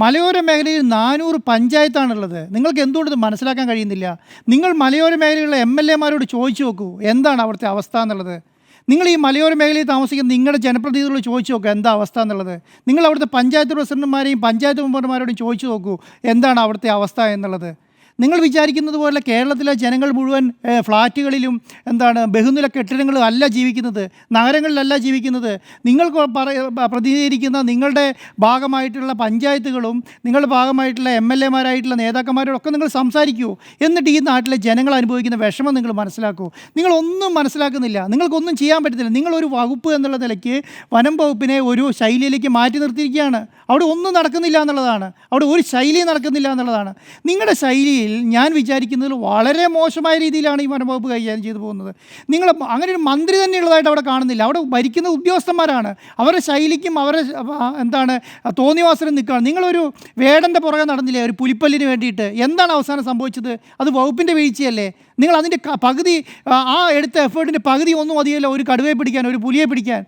മലയോര മേഖലയിൽ 400 പഞ്ചായത്താണുള്ളത്. നിങ്ങൾക്ക് എന്തുകൊണ്ട് ഇത് മനസ്സിലാക്കാൻ കഴിയുന്നില്ല? നിങ്ങൾ മലയോര മേഖലയിലുള്ള എം.എൽ.എമാരോട് ചോദിച്ചു നോക്കൂ, എന്താണ് അവിടുത്തെ അവസ്ഥ എന്നുള്ളത്. നിങ്ങൾ ഈ മലയോര മേഖലയിൽ താമസിക്കുന്ന നിങ്ങളുടെ ജനപ്രതിനിധികളോട് ചോദിച്ചു നോക്കുക എന്താ അവസ്ഥ എന്നുള്ളത്. നിങ്ങൾ അവിടുത്തെ പഞ്ചായത്ത് പ്രസിഡന്റുമാരെയും പഞ്ചായത്ത് മെമ്പർമാരോടും ചോദിച്ചു നോക്കൂ എന്താണ് അവിടുത്തെ അവസ്ഥ എന്നുള്ളത്. നിങ്ങൾ വിചാരിക്കുന്നത് പോലെ കേരളത്തിലെ ജനങ്ങൾ മുഴുവൻ ഫ്ലാറ്റുകളിലും ബഹുനില കെട്ടിടങ്ങളും അല്ല ജീവിക്കുന്നത്, നഗരങ്ങളിലല്ല ജീവിക്കുന്നത്. നിങ്ങൾ പ്രതിനിധീകരിക്കുന്ന നിങ്ങളുടെ ഭാഗമായിട്ടുള്ള പഞ്ചായത്തുകളും നിങ്ങളുടെ ഭാഗമായിട്ടുള്ള എം.എൽ.എമാരായിട്ടുള്ള നേതാക്കന്മാരോടൊക്കെ നിങ്ങൾ സംസാരിക്കൂ. എന്നിട്ട് ഈ നാട്ടിലെ ജനങ്ങൾ അനുഭവിക്കുന്ന വിഷമം നിങ്ങൾ മനസ്സിലാക്കൂ. നിങ്ങളൊന്നും മനസ്സിലാക്കുന്നില്ല, നിങ്ങൾക്കൊന്നും ചെയ്യാൻ പറ്റത്തില്ല. നിങ്ങളൊരു വകുപ്പ് എന്നുള്ള നിലയ്ക്ക് വനം വകുപ്പിനെ ഒരു ശൈലിയിലേക്ക് മാറ്റി നിർത്തിയിരിക്കുകയാണ്. അവിടെ ഒന്നും നടക്കുന്നില്ല എന്നുള്ളതാണ്, അവിടെ ഒരു ശൈലി നടക്കുന്നില്ല എന്നുള്ളതാണ്. നിങ്ങളുടെ ശൈലിയിൽ ഞാൻ വിചാരിക്കുന്നത് വളരെ മോശമായ രീതിയിലാണ് ഈ വനംവകുപ്പ് കൈകാര്യം ചെയ്തു പോകുന്നത്. നിങ്ങൾ അങ്ങനെ ഒരു മന്ത്രി തന്നെ ഉള്ളതായിട്ട് അവിടെ കാണുന്നില്ല. അവിടെ ഭരിക്കുന്ന ഉദ്യോഗസ്ഥന്മാരാണ്, അവരുടെ ശൈലിക്കും അവരുടെ തോന്നിവാസനം നിൽക്കുകയാണ്. നിങ്ങളൊരു വേടൻ്റെ പുറകെ നടന്നില്ലേ ഒരു പുലിപ്പല്ലിന് വേണ്ടിയിട്ട്? എന്താണ് അവസാനം സംഭവിച്ചത്? അത് വകുപ്പിൻ്റെ വീഴ്ചയല്ലേ? നിങ്ങൾ അതിൻ്റെ പകുതി, ആ എടുത്ത എഫേർട്ടിൻ്റെ പകുതി ഒന്നും മതിയല്ലോ ഒരു കടുവയെ പിടിക്കാൻ, ഒരു പുലിയെ പിടിക്കാൻ.